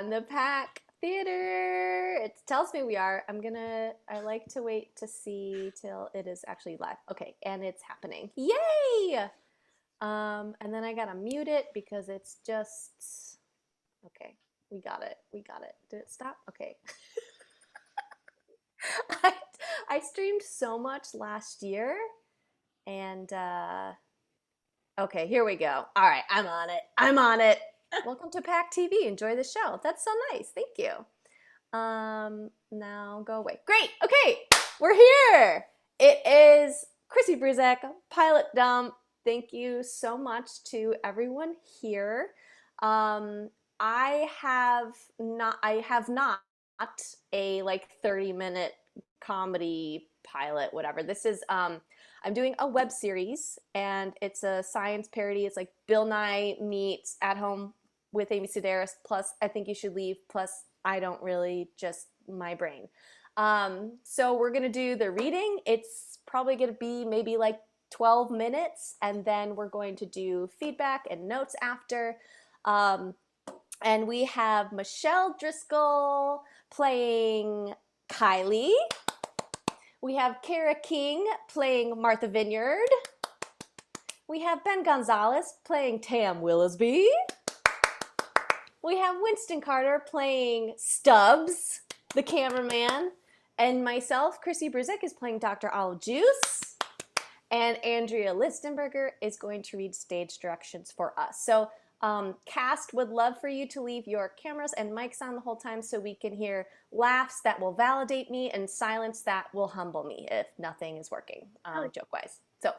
on the Pack Theater. It tells me we are. I like to wait to see till it is actually live. Okay, and it's happening. Yay! And then I gotta mute it because it's just, okay, we got it. Did it stop? Okay. I, I streamed so much last year and, okay, here we go. All right, I'm on it. Welcome to Pack TV. Enjoy the show. That's so nice. Thank you. Now go away. Great. Okay, we're here. It is Chrissy Bruzek, Pilot Dump. Thank you so much to everyone here. I have not a like 30-minute comedy pilot, whatever. This is I'm doing a web series and it's a science parody. It's like Bill Nye meets At Home with Amy Sedaris plus I Think You Should Leave plus I Don't Really, just my brain. So we're gonna do the reading. It's probably gonna be maybe like 12 minutes and then we're going to do feedback and notes after. And we have Michelle Driscoll playing Kylie. We have Kara King playing Martha Vineyard. We have Ben Gonzalez playing Tam Willisby. We have Winston Carter playing Stubbs, the cameraman. And myself, Chrissy Bruzek, is playing Dr. Olive Juice. And Andrea Listenberger is going to read stage directions for us. So cast would love for you to leave your cameras and mics on the whole time so we can hear laughs that will validate me and silence that will humble me if nothing is working, joke-wise. So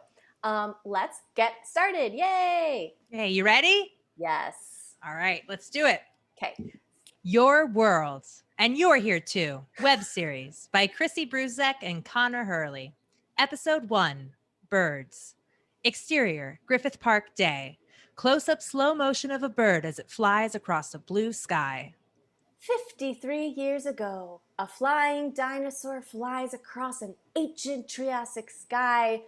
let's get started. Yay! Hey, you ready? Yes. All right, let's do it. Okay. Your World, and You're Here Too, web series by Chrissy Bruzek and Connor Hurley. Episode 1, Birds. Exterior, Griffith Park day. Close-up slow motion of a bird as it flies across a blue sky. 53 years ago, a flying dinosaur flies across an ancient Triassic sky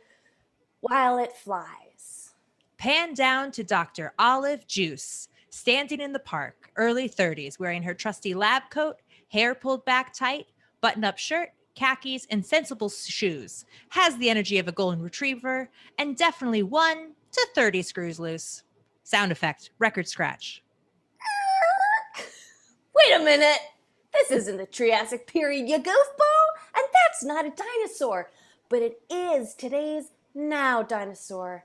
while it flies. Pan down to Dr. Olive Juice, standing in the park, early 30s, wearing her trusty lab coat, hair pulled back tight, button-up shirt, khakis, and sensible shoes. Has the energy of a golden retriever, and definitely 1 to 30 screws loose. Sound effect, record scratch. Wait a minute! This isn't the Triassic period, you goofball! And that's not a dinosaur! But it is today's now dinosaur.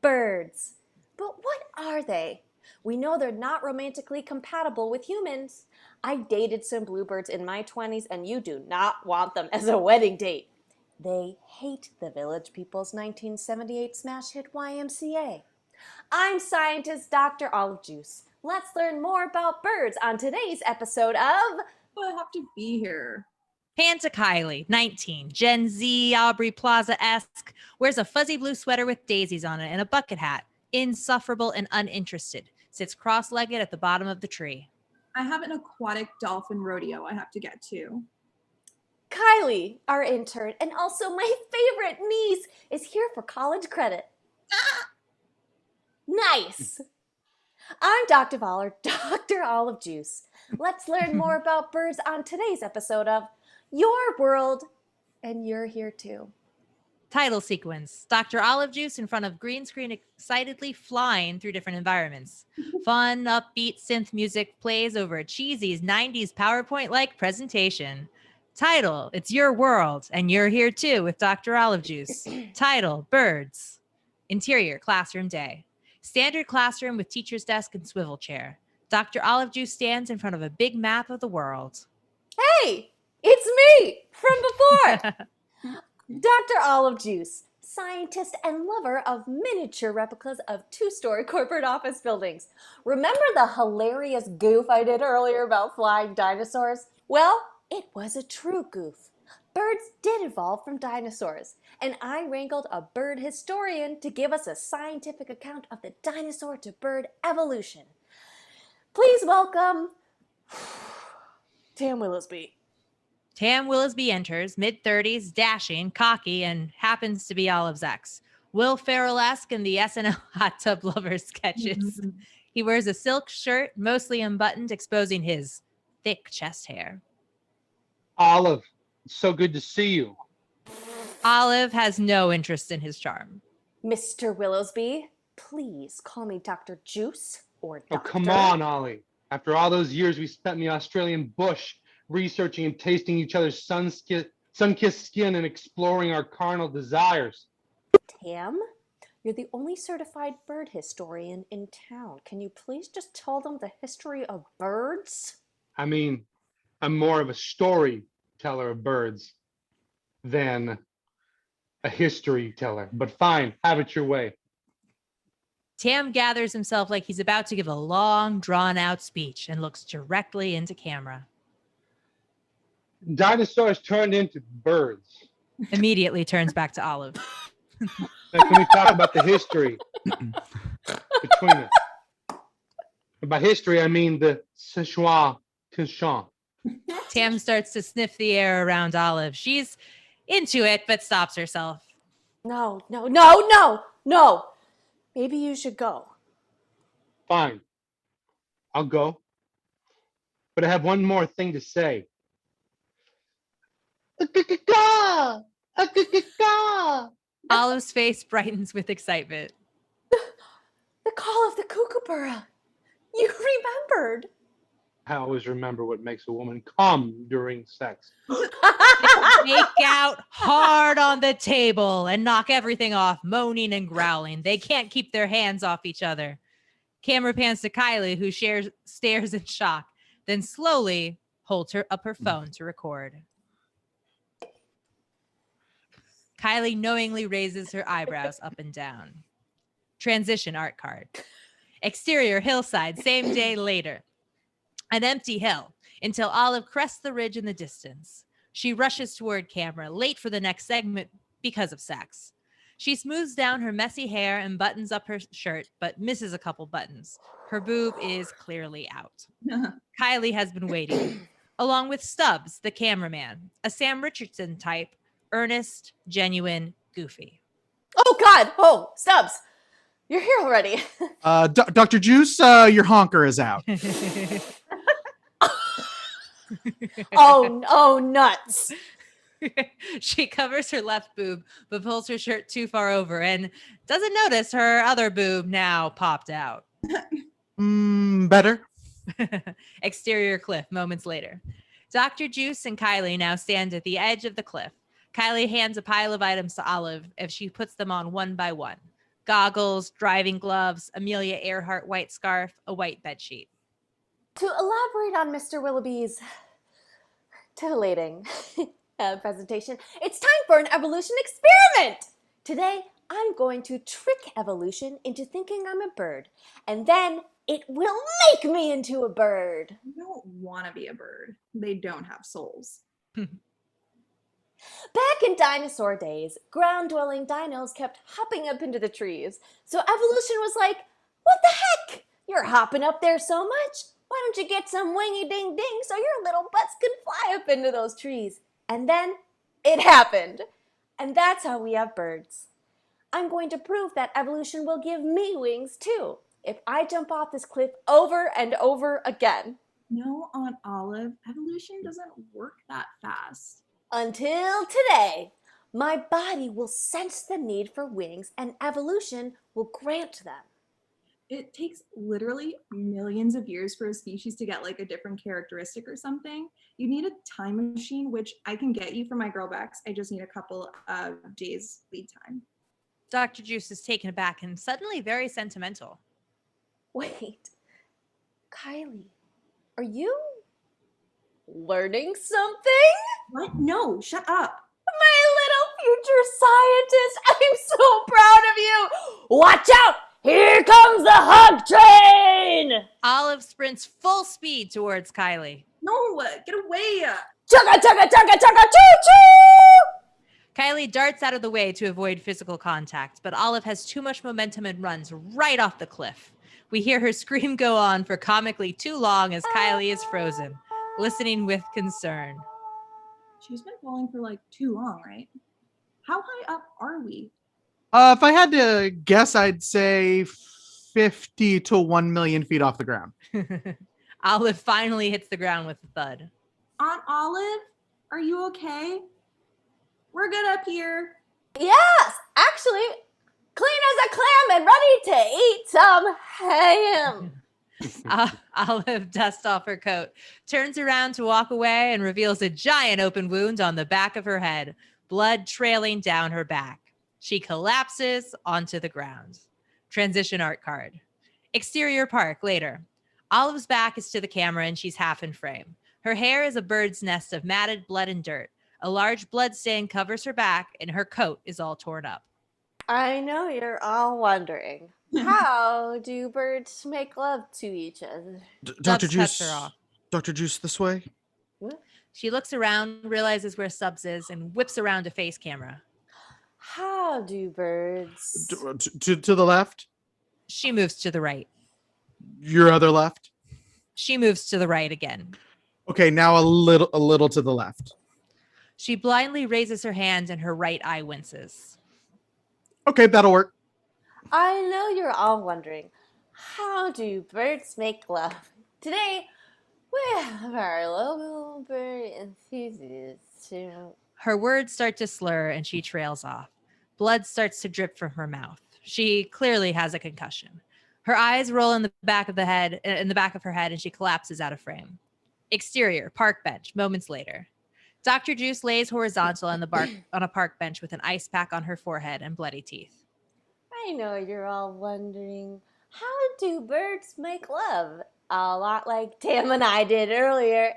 Birds. But what are they? We know they're not romantically compatible with humans. I dated some bluebirds in my 20s and you do not want them as a wedding date. They hate the Village People's 1978 smash hit YMCA. I'm scientist Dr. Olive Juice. Let's learn more about birds on today's episode of I have to be here. Pan to Kylie, 19, Gen Z, Aubrey Plaza-esque, wears a fuzzy blue sweater with daisies on it and a bucket hat, insufferable and uninterested, sits cross-legged at the bottom of the tree. I have an aquatic dolphin rodeo I have to get to. Kylie, our intern, and also my favorite niece, is here for college credit. Nice. I'm Dr. Olive Juice. Let's learn more about birds on today's episode of Your World, and You're Here Too. Title sequence, Dr. Olive Juice in front of green screen excitedly flying through different environments. Fun, upbeat synth music plays over a cheesy 90s PowerPoint-like presentation. Title, It's Your World, and You're Here Too with Dr. Olive Juice. Title, Birds. Interior, classroom day. Standard classroom with teacher's desk and swivel chair. Dr. Olive Juice stands in front of a big map of the world. Hey, it's me from before. Dr. Olive Juice, scientist and lover of miniature replicas of 2-story corporate office buildings. Remember the hilarious goof I did earlier about flying dinosaurs? Well, it was a true goof. Birds did evolve from dinosaurs, and I wrangled a bird historian to give us a scientific account of the dinosaur to bird evolution. Please welcome Tam Willisby. Tam Willisby enters, mid-30s, dashing, cocky, and happens to be Olive's ex. Will Ferrell-esque in the SNL Hot Tub Lovers sketches. He wears a silk shirt, mostly unbuttoned, exposing his thick chest hair. Olive, it's so good to see you. Olive has no interest in his charm. Mr. Willowsby, please call me Dr. Juice or Oh, Doctor. come on, Ollie. After all those years we spent in the Australian bush, researching and tasting each other's sun-kissed skin and exploring our carnal desires. Tam, you're the only certified bird historian in town. Can you please just tell them the history of birds? I mean, I'm more of a storyteller of birds than a history teller. But fine, have it your way. Tam gathers himself like he's about to give a long, drawn-out speech and looks directly into camera. Dinosaurs turned into birds. Immediately turns back to Olive. Now, can we talk about the history between us? By history, I mean the Sichuan Tushan. Tam starts to sniff the air around Olive. She's into it, but stops herself. No, no, no, no, no. Maybe you should go. Fine, I'll go. But I have one more thing to say. Olive's face brightens with excitement. The call of the kookaburra. You remembered. I always remember what makes a woman come during sex. Make out hard on the table and knock everything off, moaning and growling. They can't keep their hands off each other. Camera pans to Kylie, who stares in shock, then slowly holds up her phone to record. Kylie knowingly raises her eyebrows up and down. Transition art card. Exterior hillside, same day later. An empty hill until Olive crests the ridge in the distance. She rushes toward camera, late for the next segment because of sex. She smooths down her messy hair and buttons up her shirt, but misses a couple buttons. Her boob is clearly out. Kylie has been waiting, along with Stubbs, the cameraman, a Sam Richardson type, earnest, genuine, goofy. Oh, God. Oh, Stubbs. You're here already. Dr. Juice, your honker is out. Oh, nuts. She covers her left boob, but pulls her shirt too far over and doesn't notice her other boob now popped out. Better. Exterior cliff, moments later. Dr. Juice and Kylie now stand at the edge of the cliff. Kylie hands a pile of items to Olive as she puts them on one by one. Goggles, driving gloves, Amelia Earhart white scarf, a white bedsheet. To elaborate on Mr. Willoughby's titillating presentation, it's time for an evolution experiment. Today, I'm going to trick evolution into thinking I'm a bird, and then it will make me into a bird. I don't want to be a bird. They don't have souls. Back in dinosaur days, ground-dwelling dinos kept hopping up into the trees. So evolution was like, what the heck? You're hopping up there so much. Why don't you get some wingy-ding-ding so your little butts can fly up into those trees? And then it happened. And that's how we have birds. I'm going to prove that evolution will give me wings too, if I jump off this cliff over and over again. No, Aunt Olive, evolution doesn't work that fast. Until today, my body will sense the need for wings and evolution will grant them. It takes literally millions of years for a species to get like a different characteristic or something. You need a time machine, which I can get you for my girl backs. I just need a couple of days lead time. Dr. Juice is taken aback and suddenly very sentimental. Wait, Kylie, are you learning something? What? No, shut up. My little future scientist, I'm so proud of you. Watch out, here comes the hug train. Olive sprints full speed towards Kylie. No, get away. Chugga, chugga, chugga, chugga, choo-choo. Kylie darts out of the way to avoid physical contact, but Olive has too much momentum and runs right off the cliff. We hear her scream go on for comically too long as Kylie is frozen, listening with concern. She's been falling for like too long, right? How high up are we? If I had to guess, I'd say 50 to 1 million feet off the ground. Olive finally hits the ground with a thud. Aunt Olive, are you okay? We're good up here. Yes, actually, clean as a clam and ready to eat some ham. Olive dusts off her coat, turns around to walk away, and reveals a giant open wound on the back of her head, blood trailing down her back. She collapses onto the ground. Transition art card. Exterior park later. Olive's back is to the camera and she's half in frame. Her hair is a bird's nest of matted blood and dirt. A large blood stain covers her back and her coat is all torn up. I know you're all wondering, how do birds make love to each other? Dr. Stubbs cuts her Juice. off. Dr. Juice, this way. She looks around, realizes where Stubbs is, and whips around to face camera. How do birds? To the left. She moves to the right. Your other left. She moves to the right again. Okay, now a little to the left. She blindly raises her hand and her right eye winces. Okay, that'll work. I know you're all wondering, how do birds make love? Today, we have our local bird enthusiast. Her words start to slur and she trails off. Blood starts to drip from her mouth. She clearly has a concussion. Her eyes roll in the back of her head, and she collapses out of frame. Exterior, park bench, moments later. Dr. Juice lays horizontal on a park bench with an ice pack on her forehead and bloody teeth. I know you're all wondering, how do birds make love? A lot like Tam and I did earlier.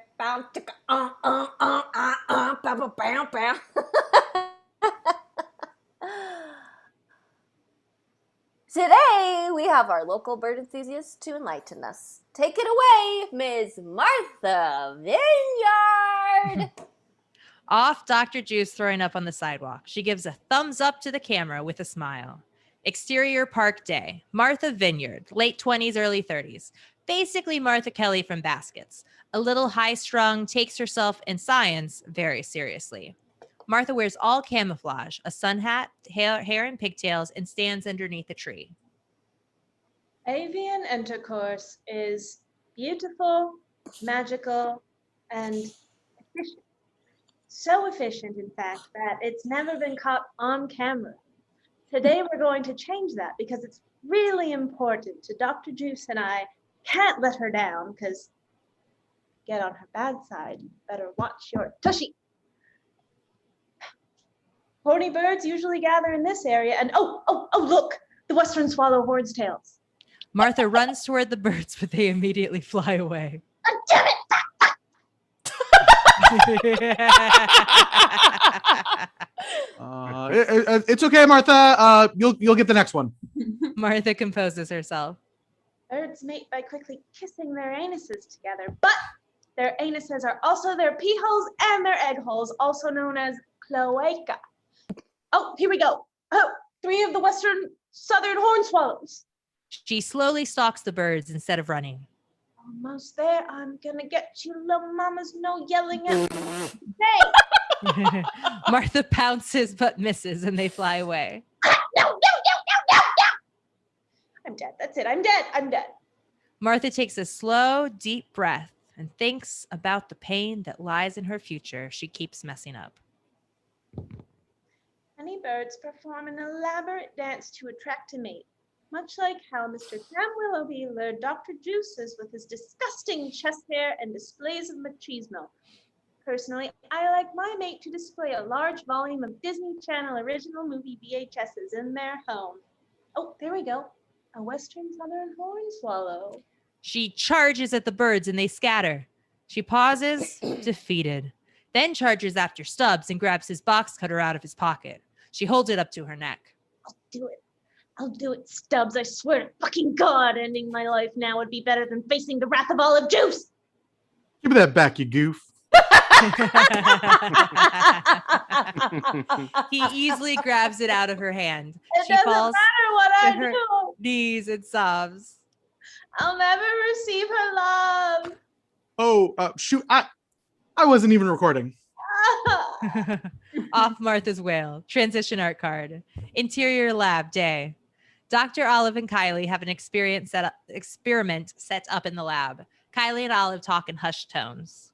Today, we have our local bird enthusiast to enlighten us. Take it away, Ms. Martha Vineyard. Off Dr. Juice throwing up on the sidewalk. She gives a thumbs up to the camera with a smile. Exterior park day. Martha Vineyard, late 20s, early 30s. Basically Martha Kelly from Baskets. A little high-strung, takes herself and science very seriously. Martha wears all camouflage, a sun hat, hair and pigtails, and stands underneath a tree. Avian intercourse is beautiful, magical, and efficient. So efficient, in fact, that it's never been caught on camera. Today, we're going to change that because it's really important to Dr. Juice and I. Can't let her down because get on her bad side. Better watch your tushy. Horny birds usually gather in this area, and oh, look, the western swallow hoards tails. Martha runs toward the birds, but they immediately fly away. Oh, damn it! It's okay, Martha. You'll get the next one. Martha composes herself. Birds mate by quickly kissing their anuses together, but their anuses are also their pee holes and their egg holes, also known as cloaca. Oh, here we go. Oh, 3 of the western southern horn swallows. She slowly stalks the birds instead of running. Almost there. I'm gonna get you, little mamas. No yelling at me. Hey! Martha pounces but misses and they fly away. No. I'm dead. That's it. I'm dead. Martha takes a slow, deep breath and thinks about the pain that lies in her future she keeps messing up. Many birds perform an elaborate dance to attract a mate, much like how Mr. Sam Willoughby lured Dr. Juices with his disgusting chest hair and displays of machismo. Personally, I like my mate to display a large volume of Disney Channel original movie VHSs in their home. Oh, there we go. A western southern horn swallow. She charges at the birds and they scatter. She pauses, defeated, then charges after Stubbs and grabs his box cutter out of his pocket. She holds it up to her neck. I'll do it, Stubbs. I swear to fucking God, ending my life now would be better than facing the wrath of Olive Juice. Give me that back, you goof. He easily grabs it out of her hand. It She doesn't falls matter what I to her do. knees and sobs. I'll never receive her love. Oh, shoot. I wasn't even recording. Off Martha's wail. Transition art card. Interior lab day. Dr. Olive and Kylie have an experiment set up in the lab. Kylie and Olive talk in hushed tones.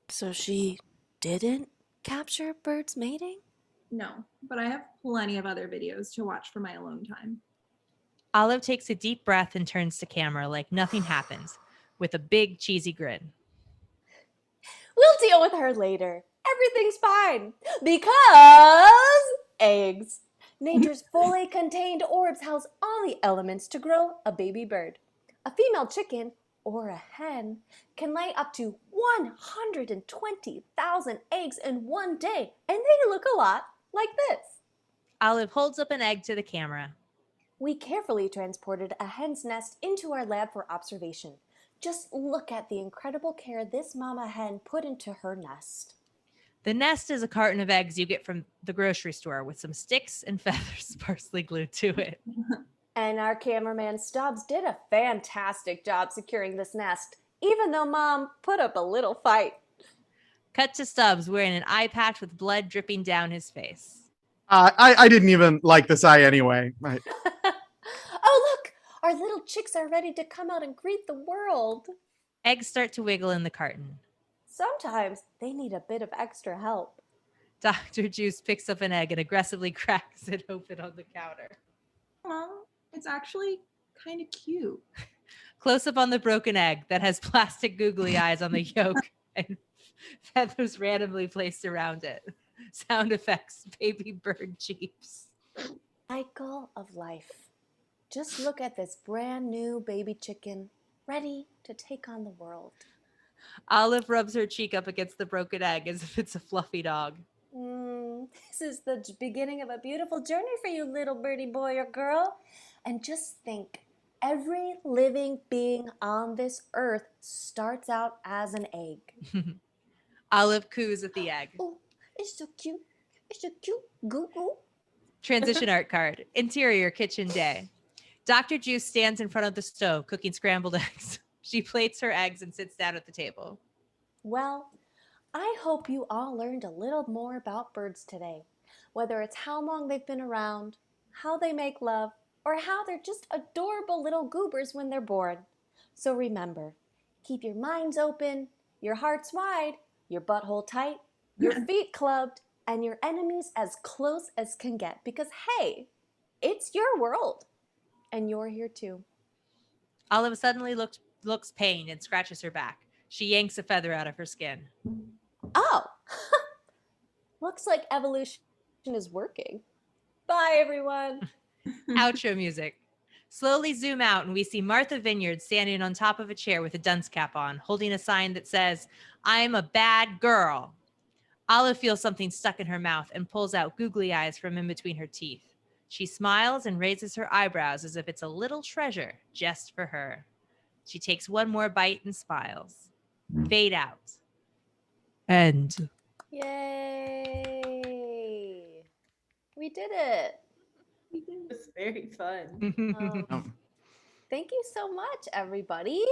So she didn't capture birds mating? No, but I have plenty of other videos to watch for my alone time. Olive takes a deep breath and turns to camera like nothing happens, with a big cheesy grin. We'll deal with her later. Everything's fine. Because eggs. Nature's fully contained orbs house all the elements to grow a baby bird. A female chicken, or a hen, can lay up to 120,000 eggs in one day, and they look a lot like this. Olive holds up an egg to the camera. We carefully transported a hen's nest into our lab for observation. Just look at the incredible care this mama hen put into her nest. The nest is a carton of eggs you get from the grocery store with some sticks and feathers sparsely glued to it. And our cameraman Stubbs did a fantastic job securing this nest, even though Mom put up a little fight. Cut to Stubbs wearing an eye patch with blood dripping down his face. I didn't even like this eye anyway. Oh, look! Our little chicks are ready to come out and greet the world. Eggs start to wiggle in the carton. Sometimes they need a bit of extra help. Dr. Juice picks up an egg and aggressively cracks it open on the counter. Well, it's actually kind of cute. Close up on the broken egg that has plastic googly eyes on the yolk and feathers randomly placed around it. Sound effects, baby bird cheeps. Cycle of life. Just look at this brand new baby chicken, ready to take on the world. Olive rubs her cheek up against the broken egg as if it's a fluffy dog. This is the beginning of a beautiful journey for you, little birdie boy or girl. And just think, every living being on this earth starts out as an egg. Olive coos at the egg. Oh, it's so cute. It's so cute. Goo-goo. Transition art card. Interior kitchen day. Dr. Juice stands in front of the stove cooking scrambled eggs. She plates her eggs and sits down at the table. Well, I hope you all learned a little more about birds today. Whether it's how long they've been around, how they make love, or how they're just adorable little goobers when they're born. So remember, keep your minds open, your hearts wide, your butthole tight, your feet clubbed, and your enemies as close as can get. Because hey, it's your world. And you're here too. Olive suddenly looks pained and scratches her back. She yanks a feather out of her skin. Oh, looks like evolution is working. Bye, everyone. Outro music. Slowly zoom out and we see Martha Vineyard standing on top of a chair with a dunce cap on, holding a sign that says, "I'm a bad girl." Olive feels something stuck in her mouth and pulls out googly eyes from in between her teeth. She smiles and raises her eyebrows as if it's a little treasure just for her. She takes one more bite and smiles. Fade out. End. Yay! We did it. It was very fun. Thank you so much, everybody.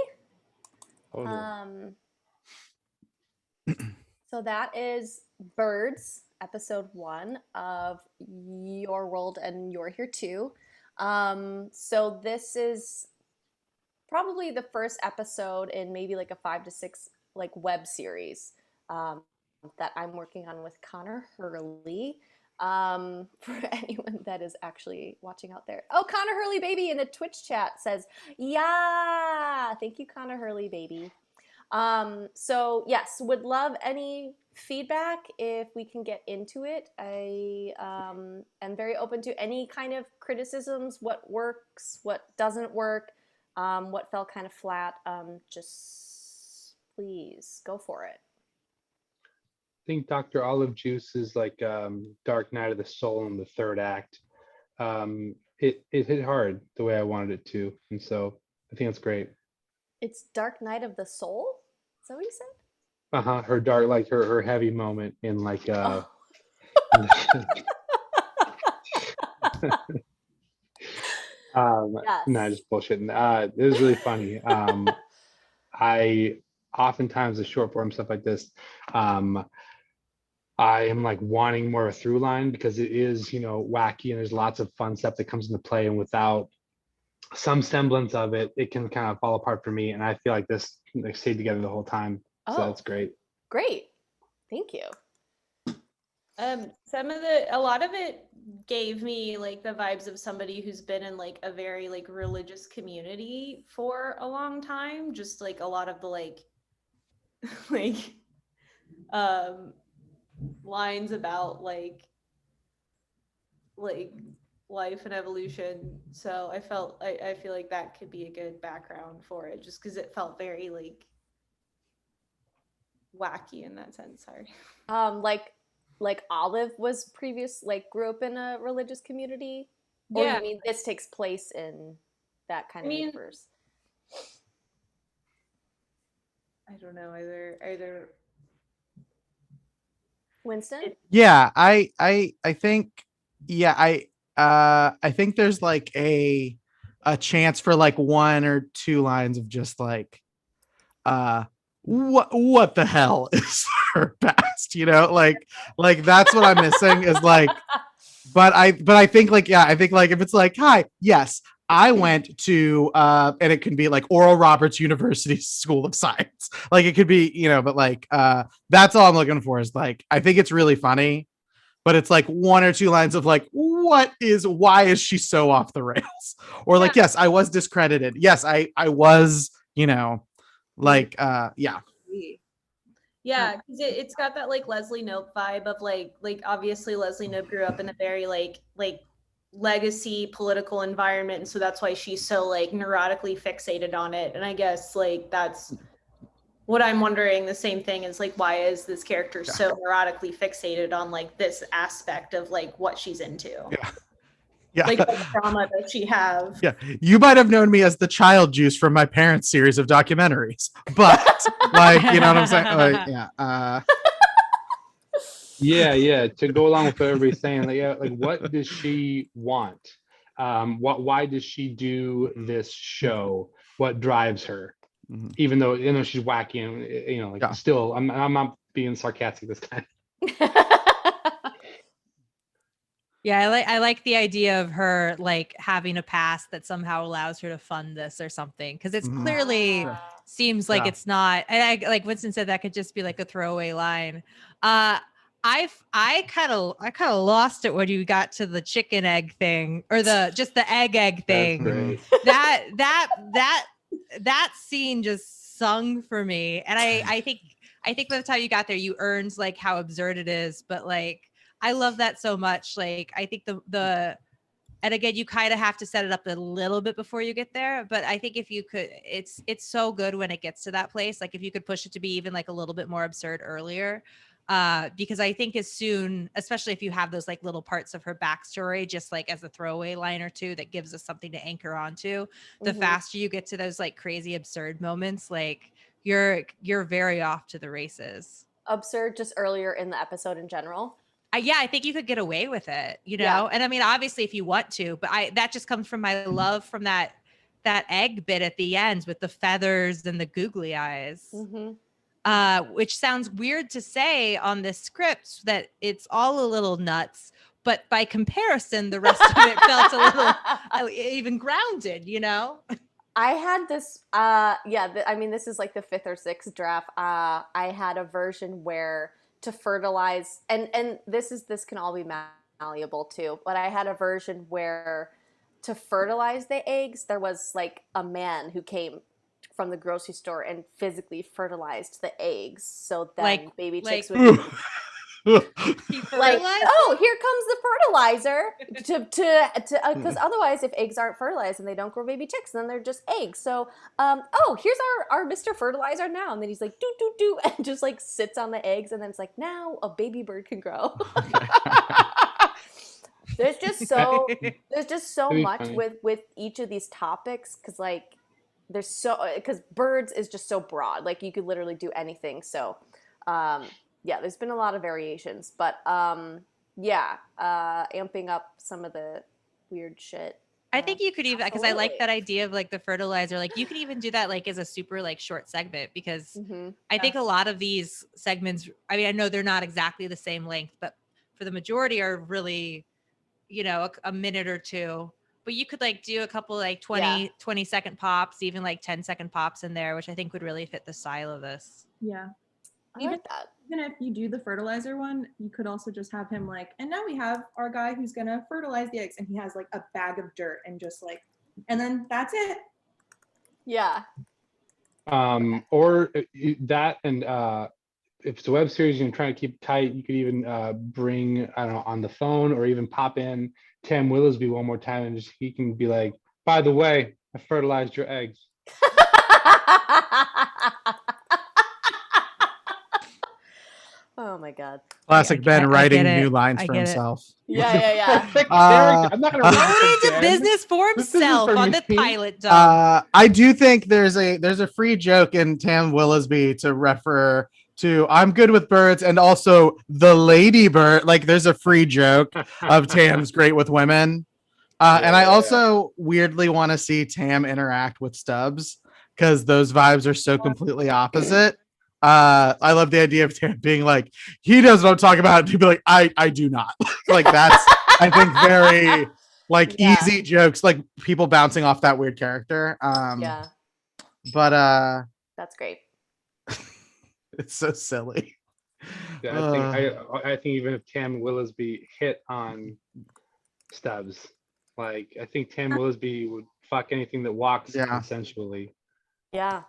So that is Birds, episode 1 of Your World and You're Here Too. So this is probably the first episode in maybe like a 5 to 6 like web series that I'm working on with Connor Hurley. For anyone that is actually watching out there. Oh, Connor Hurley baby in the Twitch chat says, yeah, thank you, Connor Hurley baby. So yes, would love any feedback if we can get into it. I am very open to any kind of criticisms, what works, what doesn't work, what fell kind of flat. Just please go for it. I think Dr. Olive Juice is like Dark Night of the Soul in the third act. It hit hard the way I wanted it to, and so I think it's great. It's Dark Night of the Soul? Is that what you said? Her dark, like her heavy moment in like Oh. Yes. No, just bullshitting. It was really funny. I oftentimes the short form stuff like this, I am like wanting more of a through line because it is, wacky and there's lots of fun stuff that comes into play, and without some semblance of it, it can kind of fall apart for me. And I feel like this they stayed together the whole time. So Oh, that's great. great. Thank you. A lot of it gave me like the vibes of somebody who's been in like a very like religious community for a long time. Just like a lot of the like like lines about like life and evolution. So I feel like that could be a good background for it, just because it felt very like wacky in that sense. Sorry. Like Olive was grew up in a religious community? Or Yeah. you mean this takes place in that kind of universe? I don't know either. Winston? Yeah, I think yeah, I think there's like a chance for like one or two lines of just like what the hell is her past, you know? Like that's what I'm missing is like but I think like yeah, I think like if it's like, hi, yes, I went to and it can be like Oral Roberts University School of Science. Like it could be, you know, but like that's all I'm looking for is like I think it's really funny, but it's like one or two lines of like, why is she so off the rails? Or like, yes, I was discredited. Yes, I was, you know, like yeah. Yeah, because it's got that like Leslie Knope vibe of like obviously Leslie Knope grew up in a very like legacy political environment, and so that's why she's so like neurotically fixated on it. And I guess like that's what I'm wondering. The same thing is like, why is this character so neurotically fixated on like this aspect of like what she's into? Yeah. Yeah. Like what trauma does she have? Yeah. You might have known me as the child juice from my parents' series of documentaries, but like, you know what I'm saying? Like, yeah. Yeah. To go along with what everybody's saying, like what does she want? Why does she do this show? What drives her? Mhm. Even though she's wacky and like still, I'm not being sarcastic this time. Yeah, I like the idea of her like having a past that somehow allows her to fund this or something, because it's clearly seems like it's not. And I like Winston said, that could just be like a throwaway line. I kind of lost it when you got to the chicken egg thing, or just the egg thing. That's great. That scene just sung for me, and I think by the time you got there, you earned like how absurd it is, but like. I love that so much. Like, I think and again, you kind of have to set it up a little bit before you get there. But I think if you could, it's so good when it gets to that place. Like if you could push it to be even like a little bit more absurd earlier, because I think as soon, especially if you have those like little parts of her backstory, just like as a throwaway line or two that gives us something to anchor onto, the faster you get to those like crazy absurd moments, like you're very off to the races. Absurd just earlier in the episode in general. Yeah, I think you could get away with it, you know? And I mean, obviously if you want to, but that just comes from my love from that egg bit at the end with the feathers and the googly eyes, which sounds weird to say on this script that it's all a little nuts, but by comparison, the rest of it felt a little even grounded, you know? I had this, I mean, this is like the 5th or 6th draft. I had a version where to fertilize, and this can all be malleable too, but I had a version where to fertilize the eggs, there was like a man who came from the grocery store and physically fertilized the eggs, so then baby chicks would be like, oh, here comes the fertilizer to because otherwise if eggs aren't fertilized and they don't grow baby chicks, then they're just eggs. So oh, here's our Mr. Fertilizer now, and then he's like do and just like sits on the eggs, and then it's like, now a baby bird can grow. there's just so much with each of these topics, because like because birds is just so broad, like you could literally do anything. So yeah, there's been a lot of variations, but amping up some of the weird shit. I think you could even, because I like that idea of like the fertilizer, like you could even do that like as a super like short segment, because I think a lot of these segments, I mean, I know they're not exactly the same length, but for the majority are really, you know, a minute or two. but you could like do a couple like 20-second pops, even like 10-second pops in there, which I think would really fit the style of this. Yeah. I like that. Even if you do the fertilizer one, you could also just have him like, and now we have our guy who's gonna fertilize the eggs, and he has like a bag of dirt and just like, and then that's it. Yeah. Or that, and if it's a web series and you're trying to keep tight, you could even bring, I don't know, on the phone, or even pop in Tam Willisby one more time, and just he can be like, by the way, I fertilized your eggs. Oh my God. Classic Ben I writing get it. new lines I for get it. himself. Yeah. Perfect Uh, character. I'm not gonna read Going this into again. business for This isn't himself for on the me. pilot dog. I do think there's a free joke in Tam Willisby to refer to I'm good with birds and also the lady bird. Like there's a free joke of Tam's great with women. And I also weirdly want to see Tam interact with Stubbs because those vibes are so completely opposite. I love the idea of Tam being like, he knows what I'm talking about. And he'd be like, I do not. Like that's I think very like Yeah. easy jokes, like people bouncing off that weird character. Yeah. But That's great. it's so silly. Yeah, I think even if Tam Willisby hit on Stubbs, like I think Tam Willisby would fuck anything that walks consensually. Yeah.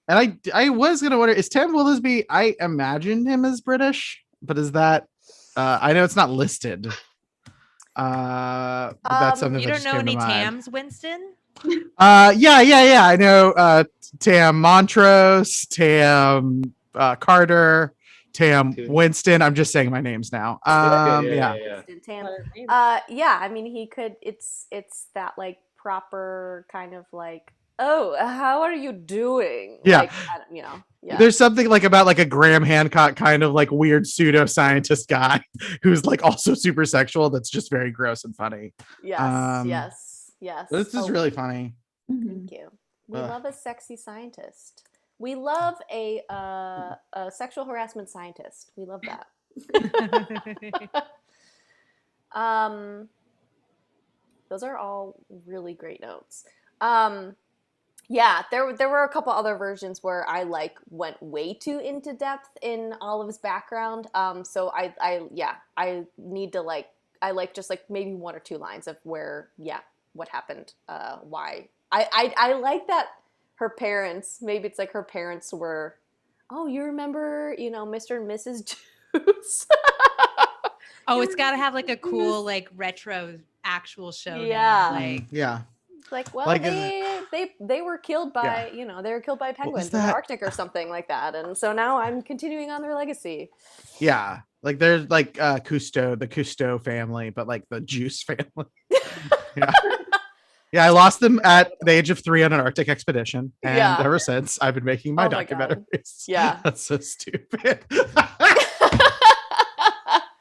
And I was gonna wonder, is Tam Willisby? I imagined him as British, but is that? I know it's not listed. But that's something You that don't just know came to any mind. Tams, Winston? Yeah. I know Tam Montrose, Tam Carter, Tam Winston. I'm just saying my names now. Yeah. Winston Tam. Yeah, I mean he could it's that like proper kind of like, oh, how are you doing? Yeah. Like, yeah. There's something like about like a Graham Hancock kind of like weird pseudo-scientist guy who's like also super sexual. That's just very gross and funny. Yes. This is really funny. Thank you. We love a sexy scientist. We love a sexual harassment scientist. We love that. Those are all really great notes. Yeah, there were a couple other versions where I like went way too into depth in Olive's background. So I need to like just like maybe one or two lines of where what happened, why. I like that her parents, maybe it's like her parents were, oh, you remember, Mr. and Mrs. Juice. Oh, it's got to have like a cool like retro actual show. Yeah. Name. Yeah. Like, well, Like, they were killed by, they were killed by penguins in the Arctic or something like that. And so now I'm continuing on their legacy. Yeah. Like there's like the Cousteau family, but like the Juice family. Yeah. Yeah, I lost them at the age of 3 on an Arctic expedition. And ever since I've been making my documentaries. Yeah. That's so stupid.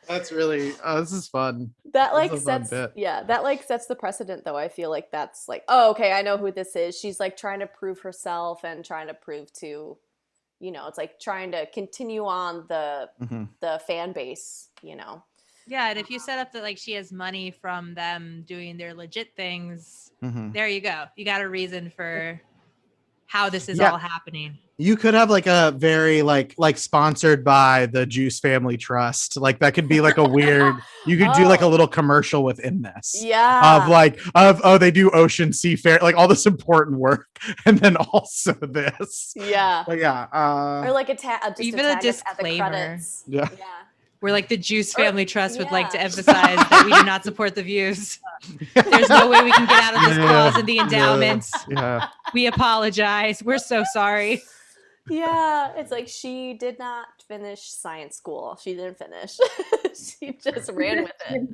That's really this is fun. That like sets the precedent though. I feel like that's like, oh, okay, I know who this is. She's like trying to prove herself and trying to prove to, it's like trying to continue on the fan base, Yeah, and if you set up that like she has money from them doing their legit things, there you go. You got a reason for how this is all happening. You could have like a very like sponsored by the Juice Family Trust. Like that could be like a weird, you could do like a little commercial within this. Yeah. Of they do ocean seafair, like all this important work. And then also this. Yeah. But yeah. Or like even a disclaimer. At the credits. Yeah. Where like the Juice Family Trust would like to emphasize that we do not support the views. There's no way we can get out of this clause in the endowments. Yeah. We apologize. We're so sorry. Yeah, it's like she did not finish science school. She didn't finish. She just ran with it.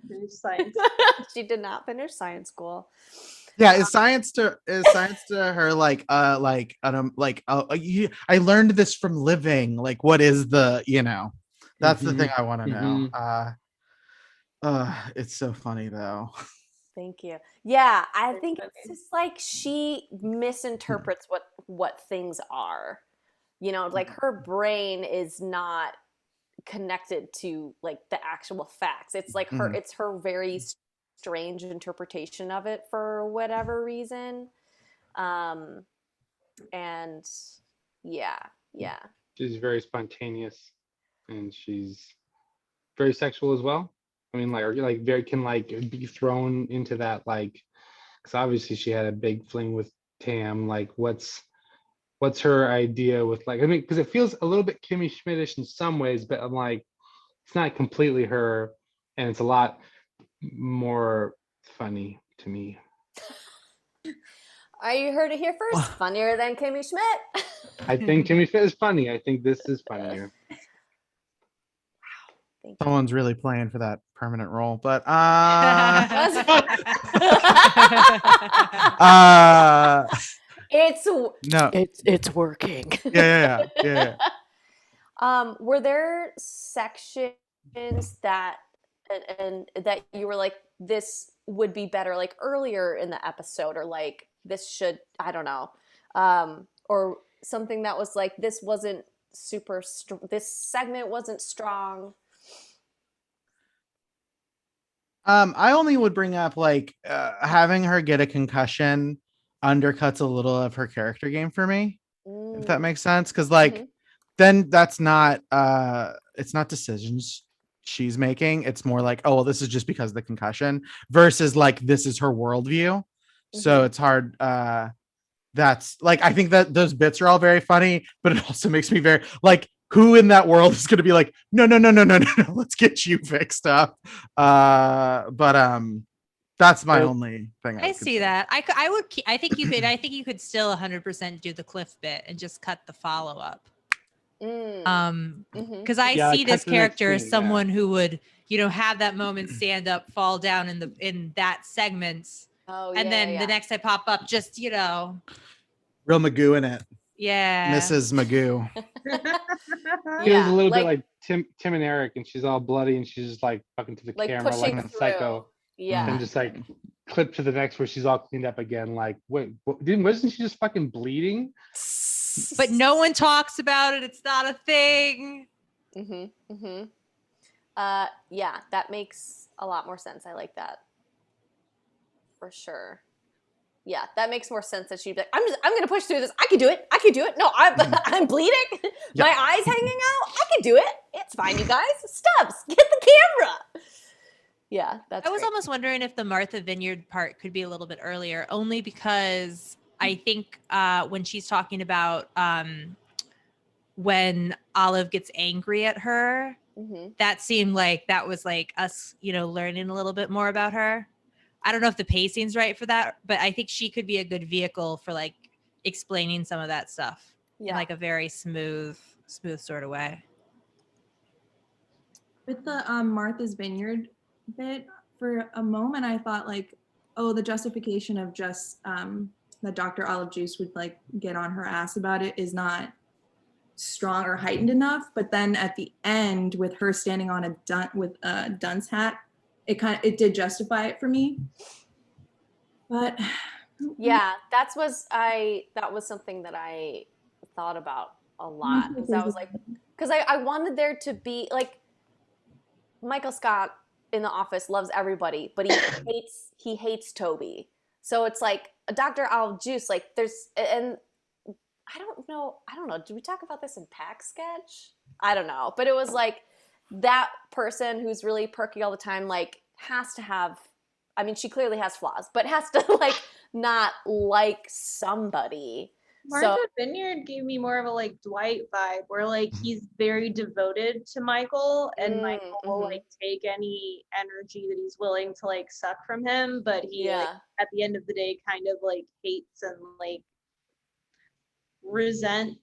She did not finish science school. Yeah, is science to her like I learned this from living. Like what is the, that's the thing I want to know. It's so funny though. Thank you. Yeah, I think it's just like she misinterprets what things are. Like her brain is not connected to like the actual facts. It's like it's her very strange interpretation of it for whatever reason. And yeah. She's very spontaneous, and she's very sexual as well. I mean, like very can like be thrown into that, like, because obviously she had a big fling with Tam. Like, what's her idea with, like, I mean, because it feels a little bit Kimmy Schmidtish in some ways, but I'm like, it's not completely her, and it's a lot more funny to me. You heard it here first. Funnier than Kimmy Schmidt. I think Kimmy Schmidt is funny. I think this is funnier. Thank you. Someone's really playing for that permanent role, but It's no, it's working. yeah. Were there sections that and that you were like, this would be better like earlier in the episode, or like this should, I don't know, or something that was like, this wasn't super this segment wasn't strong? I only would bring up like having her get a concussion undercuts a little of her character game for me, if that makes sense. Because like then that's not it's not decisions she's making. It's more like, oh well, this is just because of the concussion, versus like this is her worldview. So it's hard. That's like, I think that those bits are all very funny, but it also makes me very like, who in that world is going to be like, no, let's get you fixed up. But that's my only thing. I see that. I think you could still 100% do the Cliff bit and just cut the follow up. Because I see this character as someone who would, have that moment, stand up, fall down in that segment. Oh, and then the next I pop up, just, real Magoo in it. Yeah. Mrs. Magoo. It was a little bit like Tim and Eric, and she's all bloody and she's just like fucking to the camera like a psycho. Yeah. And just like clip to the next where she's all cleaned up again. Like, wait, wasn't she just fucking bleeding? But no one talks about it. It's not a thing. Yeah, that makes a lot more sense. I like that. For sure. Yeah, that makes more sense that she'd be like, I'm gonna push through this. I can do it. No, I'm bleeding. My eyes hanging out. I can do it. It's fine, you guys. Stubbs, get the camera. Yeah, that's I was great. almost wondering if the Martha Vineyard part could be a little bit earlier, only because I think when she's talking about when Olive gets angry at her, that seemed like that was like us, learning a little bit more about her. I don't know if the pacing's right for that, but I think she could be a good vehicle for like explaining some of that stuff in like a very smooth sort of way. With the Martha's Vineyard bit, for a moment I thought like, oh, the justification of just that Dr. Olive Juice would like get on her ass about it is not strong or heightened enough. But then at the end, with her standing on a dunce hat, it did justify it for me. But yeah, that was something that I thought about a lot, because I was like, because I wanted there to be like, Michael Scott in The Office loves everybody, but he hates Toby. So it's like Dr. Olive Juice, like there's, and I don't know. Did we talk about this in Pack Sketch? I don't know, but it was like that person who's really perky all the time, like has to have, I mean, she clearly has flaws, but has to like not like somebody. Martha Vineyard gave me more of a like Dwight vibe, where like he's very devoted to Michael, and Michael will like take any energy that he's willing to like suck from him, but he like, at the end of the day kind of like hates and like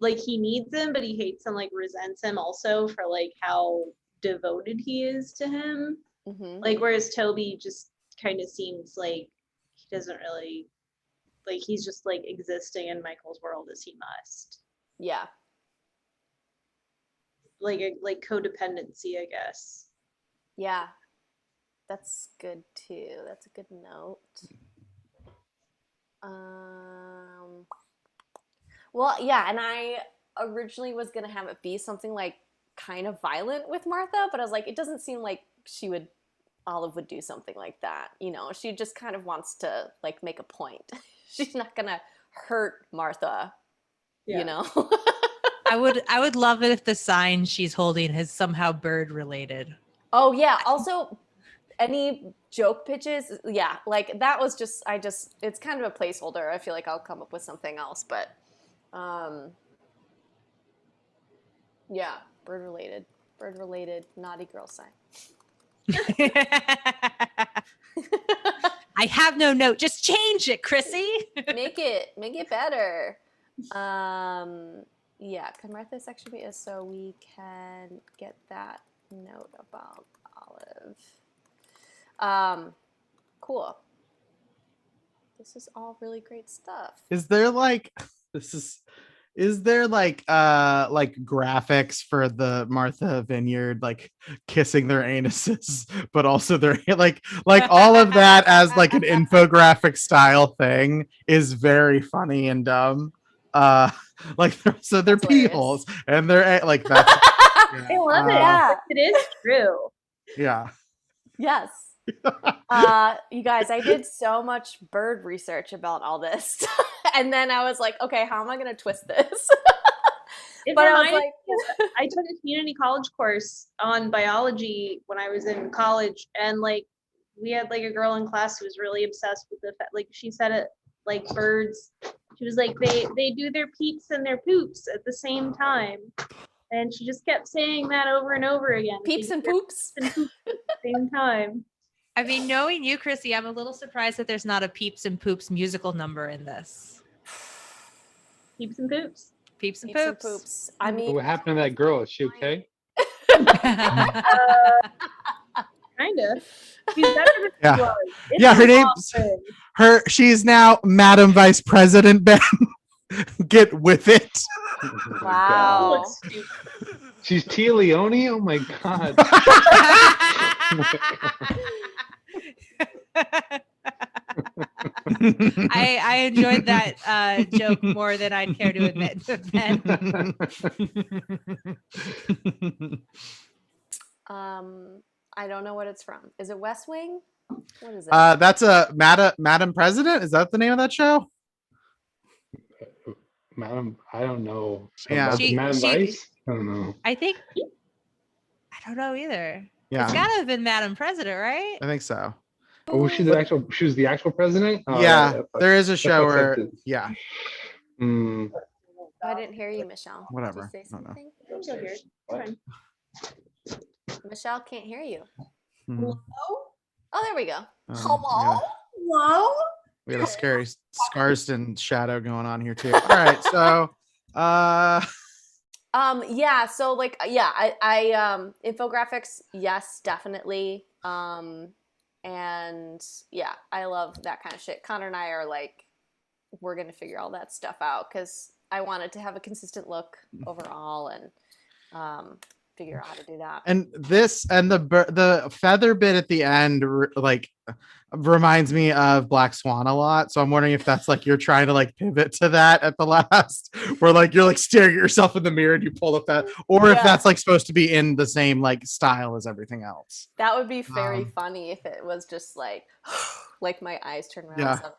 like he needs him, but he hates and like resents him also for like how devoted he is to him. Like whereas Toby just kind of seems like he doesn't really, like he's just like existing in Michael's world as he must. Yeah. Like codependency, I guess. Yeah. That's good too. That's a good note. Well, yeah, and I originally was gonna have it be something like kind of violent with Martha, but I was like, it doesn't seem like she would Olive would do something like that. You know, she just kind of wants to like make a point. She's not gonna hurt Martha, you know. I would love it if the sign she's holding is somehow bird related. Oh yeah. Also, any joke pitches, yeah, like that was just it's kind of a placeholder. I feel like I'll come up with something else, but yeah, bird related naughty girl sign. I have no note. Just change it, Chrissy. make it better. Yeah, can Martha section be is so we can get that note about Olive. Cool. This is all really great stuff. Is there like graphics for the Martha Vineyard like kissing their anuses, but also their like all of that as like an infographic style thing is very funny and dumb. Like so they're pee holes and they're like that's I love it. Yeah. It is true. yeah. Yes. You guys, I did so much bird research about all this. And then I was like, okay, how am I going to twist this? It But I was reminded like, me of- I took a community college course on biology when I was in college, and like we had like a girl in class who was really obsessed with the fact, like she said it like birds. She was like they do their peeps and their poops at the same time, and she just kept saying that over and over again. peeps They and do their poops. peeps and poops at the same time. I mean, knowing you, Chrissy, I'm a little surprised that there's not a Peeps and Poops musical number in this. Peeps and poops. Peeps and Peeps and Poops. poops. I mean, What happened to that girl? Is she okay? Kind of. She's better than she Yeah. was. It's Yeah, her a name's- lot. She's now Madam Vice President Ben. Get with it. Oh my She Wow. God. looks stupid. She's Tia Leone? Oh my God. I enjoyed that joke more than I'd care to admit. Ben. I don't know what it's from. Is it West Wing? What is it? That's a Madam President. Is that the name of that show? Madam, I don't know. Yeah. Madam She- Vice? I don't know. I think I don't know either. Yeah, It's gotta have been Madam President, right? I think so. Oh, she was the actual president? Oh, Yeah, that- there is a show that's where accepted. yeah. Hmm. I didn't hear you, Michelle. Whatever. Did you say I don't know. something? I'm so here. It's fine. Michelle can't hear you. Mhm. Oh, there we go. Yeah. Hello? We had a scary Scarsden shadow going on here too. All right, so Yeah, so like yeah, I infographics, yes, definitely. And yeah, I love that kind of shit. Connor and I are like, we're gonna figure all that stuff out because I wanted to have a consistent look overall and figure out how to do that. and this and the feather bit at the end like reminds me of Black Swan a lot. So I'm wondering if that's like you're trying to like pivot to that at the last, where like you're like staring at yourself in the mirror and you pull up that, or if Yeah. that's like supposed to be in the same like style as everything else. That would be very Um, funny if it was just like like my eyes turn around. Yeah. And stuff.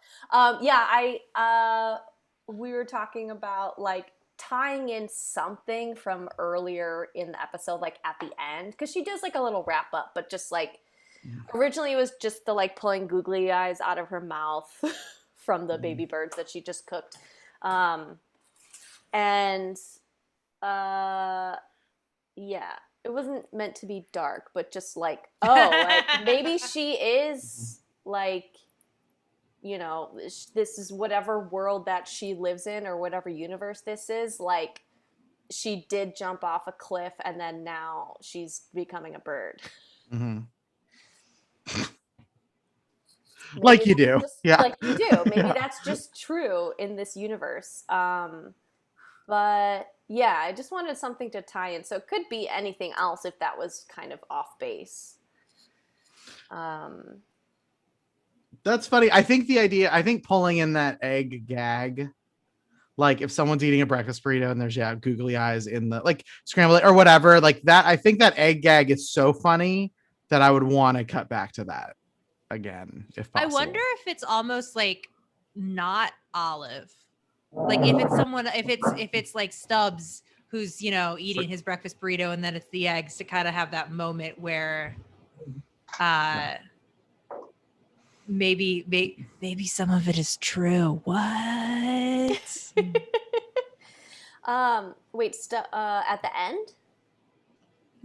Yeah, we were talking about like tying in something from earlier in the episode, like at the end, because she does like a little wrap up, but just like originally it was just the like pulling googly eyes out of her mouth from the baby birds that she just cooked. And yeah, it wasn't meant to be dark, but just like, oh, like maybe she is like, you know, this is whatever world that she lives in or whatever universe this is. Like, she did jump off a cliff and then now she's becoming a bird. Mhm. Maybe Like you that's do. just- Yeah. Like you do. Maybe Yeah. that's just true in this universe. But yeah, I just wanted something to tie in. So it could be anything else if that was kind of off base. That's funny. I think pulling in that egg gag, like if someone's eating a breakfast burrito and there's googly eyes in the like scrambled or whatever, like that. I think that egg gag is so funny that I would want to cut back to that again, if I possible. wonder if it's almost like not Olive. Like if it's someone, if it's like Stubbs who's, you know, eating his breakfast burrito and then it's the eggs, to kind of have that moment where maybe some of it is true. What? Wait, at the end?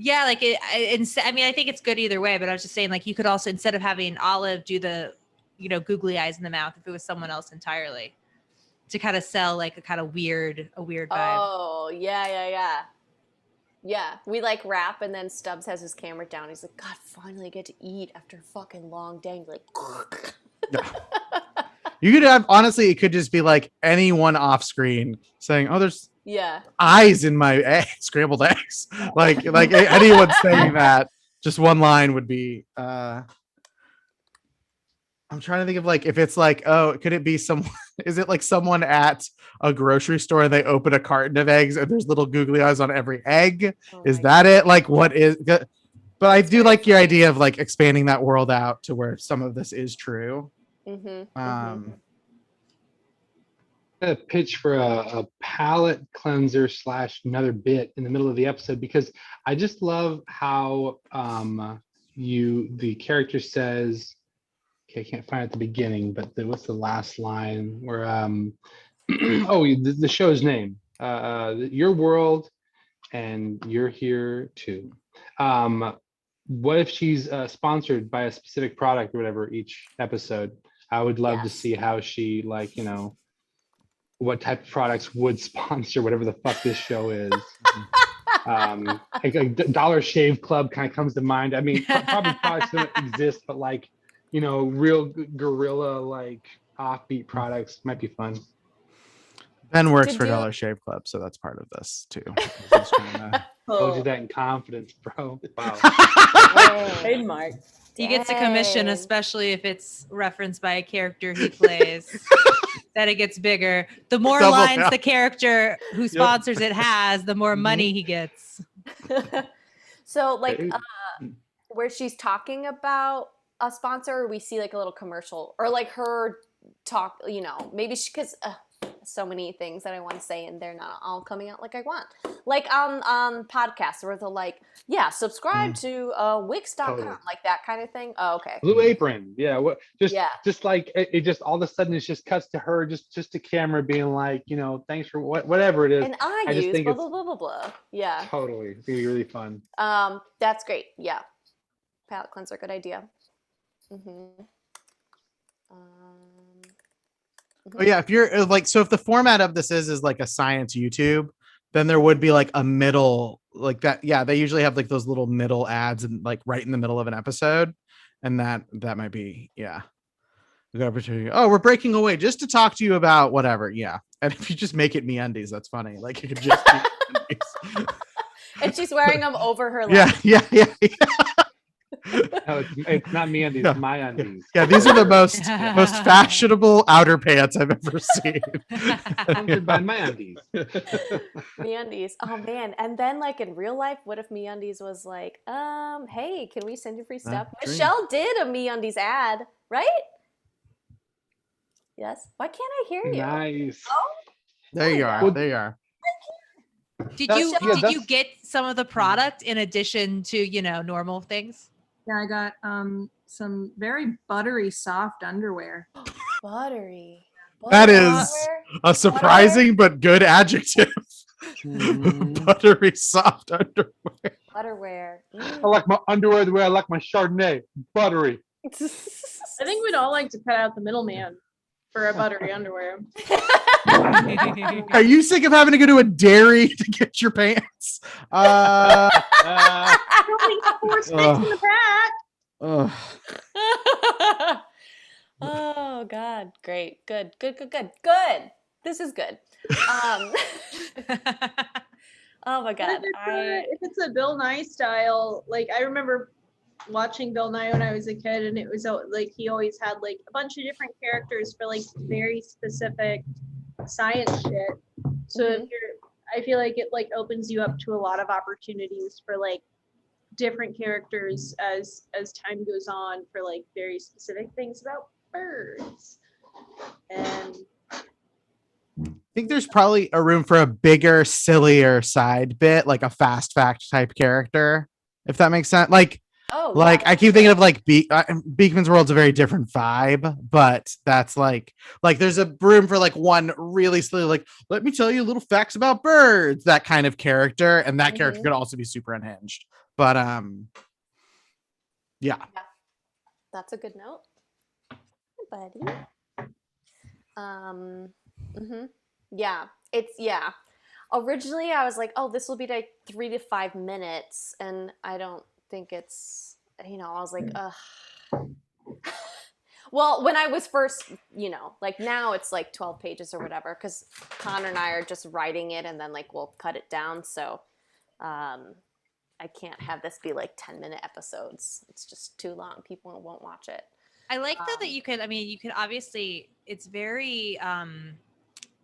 Yeah, like I mean, I think it's good either way, but I was just saying, like, you could also, instead of having Olive do the, you know, googly eyes in the mouth, if it was someone else entirely, to kind of sell like a kind of weird vibe. Oh, yeah. Yeah, we like rap, and then Stubbs has his camera down. He's like, God, finally I get to eat after a fucking long day. And you're like, You could have, honestly, it could just be like anyone off screen saying, "Oh, there's yeah. eyes in my scrambled eggs." like anyone saying that, just one line would be. I'm trying to think of like if it's like, oh, could it be someone? Is it like someone at a grocery store and they open a carton of eggs and there's little googly eyes on every egg? Oh Is my that God. it? Like, what is? But I do like your idea of like expanding that world out to where some of this is true. Mm-hmm. A pitch for a palate cleanser / another bit in the middle of the episode, because I just love how the character says, okay, I can't find it at the beginning, but what's the last line where the show's name, your world and you're here too. What if she's sponsored by a specific product or whatever each episode? I would love to see how she, like, you know, what type of products would sponsor whatever the fuck this show is. Like a Dollar Shave Club kind of comes to mind. I mean, probably products don't exist, but like, you know, real guerrilla, like offbeat products might be fun. Ben works for Dollar Shave Club, so that's part of this too. Told you that in confidence, bro. Wow. Trademark. He gets a commission, especially if it's referenced by a character he plays. That it gets bigger. The more lines the character who sponsors it has, the more money he gets. So, like, where she's talking about a sponsor, we see like a little commercial, or like her talk, you know, maybe because so many things that I want to say and they're not all coming out like I want. Like on podcasts where they're like, yeah, subscribe to Wix.com, totally. Like that kind of thing. Oh, okay. Blue Apron. Yeah. What? Just like it just all of a sudden it just cuts to her, just a camera being like, you know, thanks for whatever it is. And I use think blah, blah, blah, blah, blah. Yeah. Totally. It's gonna be really fun. That's great. Yeah. Palette cleanser, good idea. Oh yeah, if you're like, so if the format of this is like a science YouTube, then there would be like a middle, like that. Yeah, they usually have like those little middle ads and like right in the middle of an episode, and that might be a good opportunity. Oh, we're breaking away just to talk to you about whatever. Yeah, and if you just make it MeUndies, that's funny. Like it could just be MeUndies. And she's wearing them over her legs. Yeah. No, it's not MeUndies, it's MyUndies. Yeah, these are the most fashionable outer pants I've ever seen. Sponsored by MyUndies. MeUndies. Oh man! And then, like in real life, what if MeUndies was like, hey, can we send you free stuff? Michelle did a MeUndies ad, right? Yes. Why can't I hear you? Nice. Oh, there you are. There you are. Did you get some of the product in addition to, you know, normal things? Yeah, I got some very buttery soft underwear. Buttery. That is a surprising but good adjective. Buttery soft underwear. Butterwear. I like my underwear the way I like my Chardonnay. Buttery. I think we'd all like to cut out the middleman for a buttery underwear. Are you sick of having to go to a dairy to get your pants? I only have 4 sticks in the pack. Oh God, great, good. This is good. Oh my God, if it's a Bill Nye style, like I remember watching Bill Nye when I was a kid, and it was like he always had like a bunch of different characters for like very specific science shit. So if I feel like it like opens you up to a lot of opportunities for like different characters as time goes on for like very specific things about birds. And I think there's probably a room for a bigger, sillier side bit, like a fast fact type character, if that makes sense. Oh, Like yeah, I for keep thinking sure. of like Beekman's World's a very different vibe, but that's like there's a room for like one really silly, like, let me tell you little facts about birds, that kind of character, and that character Mhm. could also be super unhinged. But yeah. That's a good note. Hey, buddy. Mhm. Yeah, yeah. Originally, I was like, oh, this will be like 3 to 5 minutes, and I don't think it's, I was like, ugh. Well, when I was first, like now it's like 12 pages or whatever, because Connor and I are just writing it and then like we'll cut it down. So I can't have this be like 10-minute episodes. It's just too long. People won't watch it. I like though that you could, I mean, you could obviously, it's very,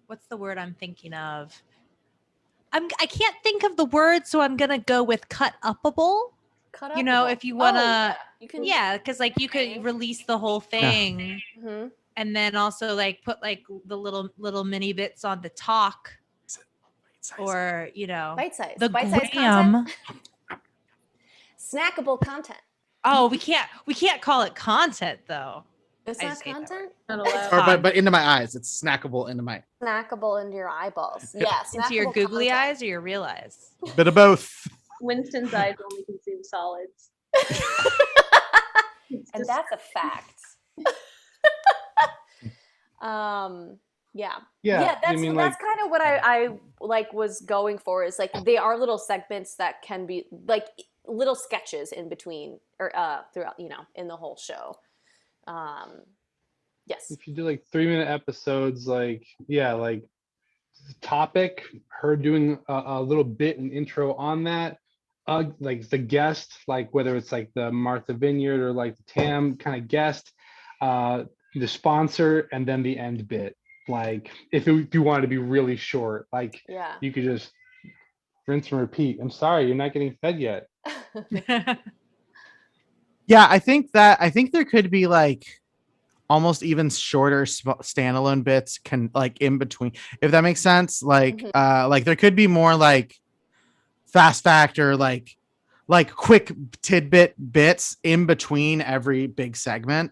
what's the word I'm thinking of? I can't think of the word, so I'm going to go with cut upable. Cut You up. know, if you want to, yeah. You can. yeah, because like you could release the whole thing Mhm. and then also like put like the little mini bits on the talk or, Bite size. the Bite-sized gram. content. Snackable content. Oh, we can't call it content though. It's I not just hate that content. not It's allowed. But into my eyes, it's snackable into my snackable into your eyeballs. Yeah, into your snackable googly content. eyes or your real eyes. bit of both. Winston's eyes only consume solids. And that's a fact. Yeah. Yeah, I That's mean, that's kind of what I like was going for, is like they are little segments that can be like little sketches in between or throughout, in the whole show. Yes. if you do like 3-minute episodes, like, yeah, like topic, her doing a little bit and intro on that, like the guest, like whether it's like the Martha Vineyard or like the Tam kind of guest, the sponsor, and then the end bit. Like if you wanted to be really short, like Yeah. you could just rinse and repeat. I'm sorry, you're not getting fed yet. Yeah, I think there could be like almost even shorter standalone bits can like in between, if that makes sense. Like like there could be more like fast factor, like quick tidbit bits in between every big segment,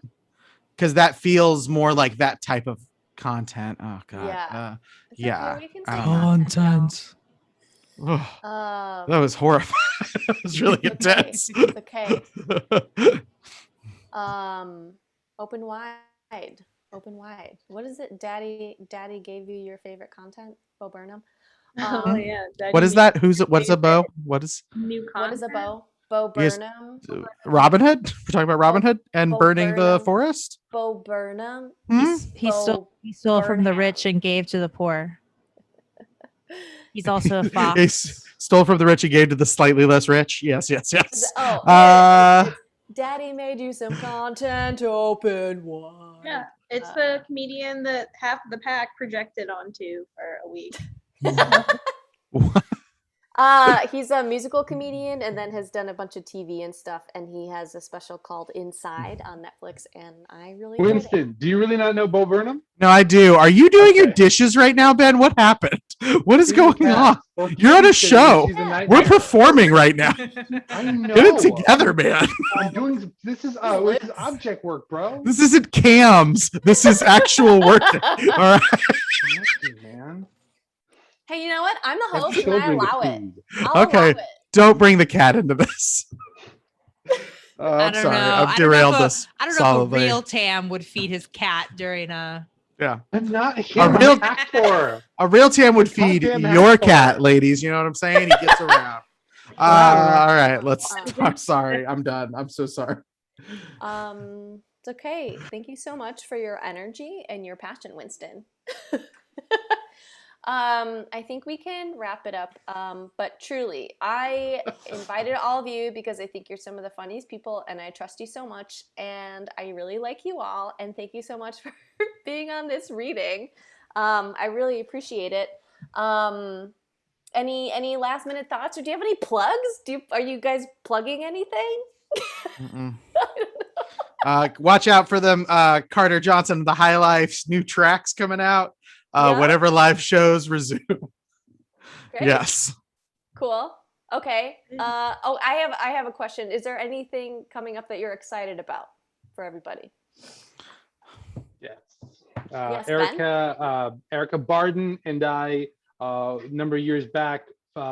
because that feels more like that type of content. Oh god. Yeah. It's yeah, okay, we can I say don't know. Content. Ugh, that was horrifying. That was really intense. It's okay. Open wide. Open wide. What is it? Daddy gave you your favorite content, Bo Burnham. Oh yeah. What is that? What's a bow? What is New content? What is a Bo? Bo Yes. Burnham. Robin Hood? We're talking about Robin Hood and Bo burning the Burnham. forest? Bo Burnham. Hmm? He stole from the rich and gave to the poor. He's also a fox. He stole from the rich and gave to the slightly less rich. Yes. Oh, Daddy made you some content. Open wide. Yeah, it's the comedian that half the pack projected onto for a week. He's a musical comedian and then has done a bunch of TV and stuff, and he has a special called Inside on Netflix, and I really enjoyed it. Winston, do you really not know Bo Burnham? No, I do. Are you doing your Okay. dishes right now, Ben? What happened? What is She's going a on? cat. Well, You're on a Kitty's show. she's a night We're owl. performing right now. I know. Get it together, man. I'm doing this is object work, bro. This isn't cams. This is actual work. All right. Man. Hey, you know what? I'm the Have host, and I children to allow it. feed. I'll Okay. allow it. Don't bring the cat into this. I I'm don't sorry. know. I've derailed this. I don't know if solidly. a real Tam would feed his cat during a. Yeah. I'm not him. A real- I'm an actor. A real Tam would feed Goddamn your asshole. cat, ladies. You know what I'm saying? He gets around. All right. I'm sorry. I'm done. I'm so sorry. It's okay. Thank you so much for your energy and your passion, Winston. I think we can wrap it up. But truly, I invited all of you because I think you're some of the funniest people, and I trust you so much, and I really like you all. And thank you so much for being on this reading. I really appreciate it. Any last minute thoughts, or do you have any plugs? Are you guys plugging anything? Mm-mm. Watch out for them. Carter Johnson, The High Life's new tracks coming out. Yeah. Whenever live shows resume. Great. Yes. Cool. Okay. I have a question. Is there anything coming up that you're excited about for everybody? Yes. Yes, Erica Barden and I, a number of years back,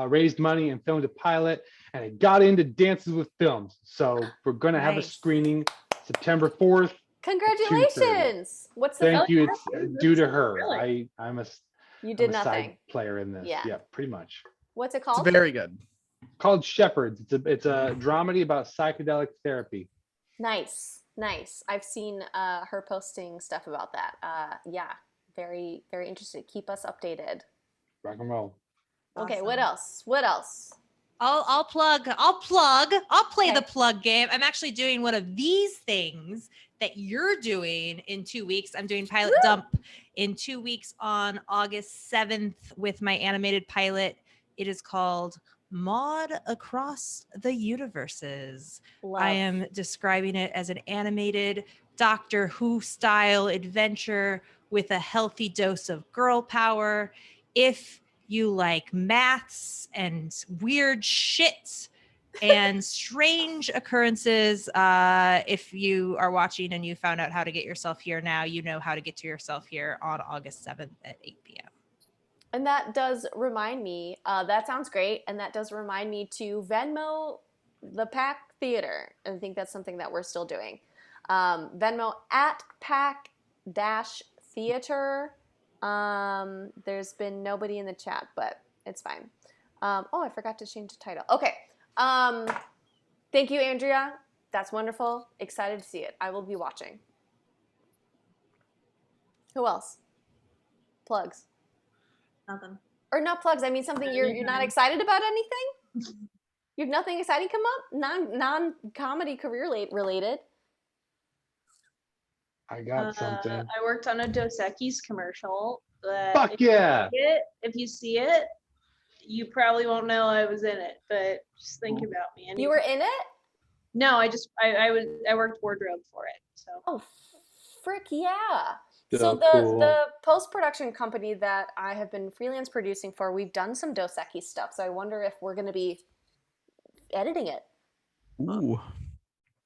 raised money and filmed a pilot, and it got into Dances with Films. So we're going to have a Nice. screening September 4th. Congratulations. What's the Thank you. It's due to her. Really? I'm a You did I'm a side nothing. player in this. Yeah. Yeah, pretty much. What's it It's called? very good. Called Shepherds. It's a dramedy about psychedelic therapy. Nice. I've seen her posting stuff about that. Yeah, very, very interested. Keep us updated. Rock and roll. Okay, Awesome. what else? I'll play Okay. the plug game. I'm actually doing one of these things that you're doing in 2 weeks. I'm doing Pilot Dump in 2 weeks on August 7th with my animated pilot. It is called Maud Across the Universes. Love. I am describing it as an animated Doctor Who style adventure with a healthy dose of girl power. If you like maths and weird shit and strange occurrences, if you are watching and you found out how to get yourself here now, you know how to get to yourself here on August 7th at 8 p.m. And that does remind me, that sounds great. And that does remind me to Venmo the Pack Theater. I think that's something that we're still doing. Venmo at Pack-Theater. There's been nobody in the chat, but it's fine. I forgot to change the title. Okay. Thank you, Andrea. That's wonderful. Excited to see it. I will be watching. Who else? Plugs. Nothing. Or not plugs. I mean something you're not excited about anything? You have nothing exciting come up? Non-comedy career related. I got something. I worked on a Dos Equis commercial. Fuck yeah. If you see it, you probably won't know I was in it, but just think about me. You were in it? No, I worked wardrobe for it. So. Oh, frick yeah. So So the cool. post-production company that I have been freelance producing for, we've done some Dos Equis stuff. So I wonder if we're going to be editing it. Ooh.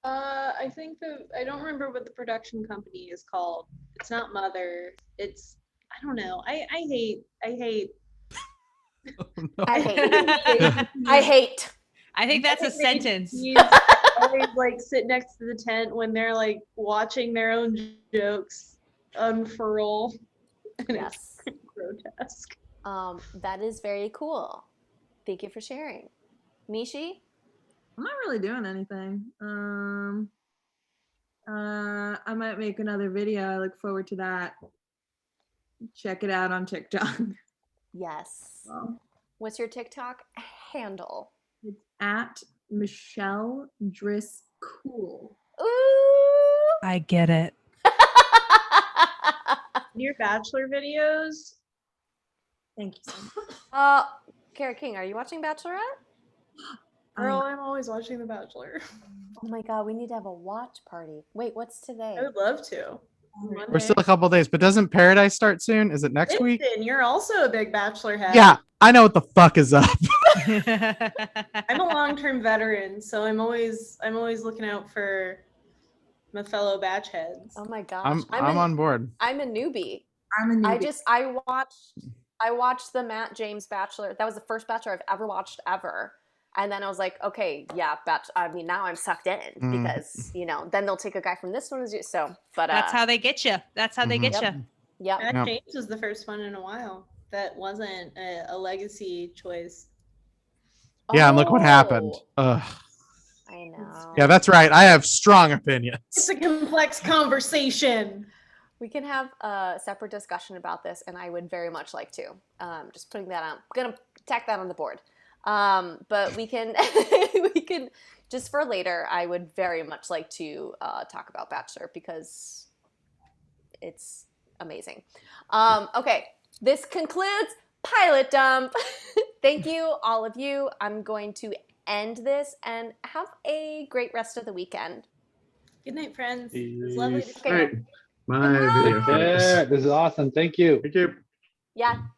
I think I don't remember what the production company is called. It's not Mother. It's, I don't know. I hate. Oh, no. I hate. I hate. I think that's a sentence. You always like sit next to the tent when they're like watching their own jokes unfurl. And Yes. it's grotesque. That is very cool. Thank you for sharing. Mishi? I'm not really doing anything. I might make another video. I look forward to that. Check it out on TikTok. Yes. Well, What's your TikTok handle? it's at Michelle Driscoll. Ooh. I get it. Your Bachelor videos. Thank you so much. Kara King, are you watching Bachelorette? Girl, I'm always watching The Bachelor. Oh my god, we need to have a watch party. Wait, what's today? I would love to. We're still a couple days, but doesn't Paradise start soon? Is it next week? Winston, you're also a big Bachelor head. Yeah, I know what the fuck is up. I'm a long-term veteran, so I'm always looking out for my fellow batch heads. Oh my gosh. I'm on board. I'm a newbie. I'm a newbie. I watched the Matt James Bachelor. That was the first Bachelor I've ever watched ever. And then I was like, okay, yeah, now I'm sucked in because, then they'll take a guy from this one. But That's how they get you. That's how they get Yep. you. Yep. Matt Yep. James was the first one in a while that wasn't a legacy choice. Yeah, and look what happened. Oh, Ugh. I know. Yeah, that's right. I have strong opinions. It's a complex conversation. We can have a separate discussion about this, and I would very much like to. Just putting that on. I'm going to tack that on the board. But we can, just for later, I would very much like to talk about Bachelor because it's amazing. Okay, this concludes Pilot Dump. Thank you, all of you. I'm going to end this and have a great rest of the weekend. Good night, friends. It was lovely to Peace. Okay. All right. My video. Goodbye. Yeah, this is awesome. Thank you. Thank you. Yeah.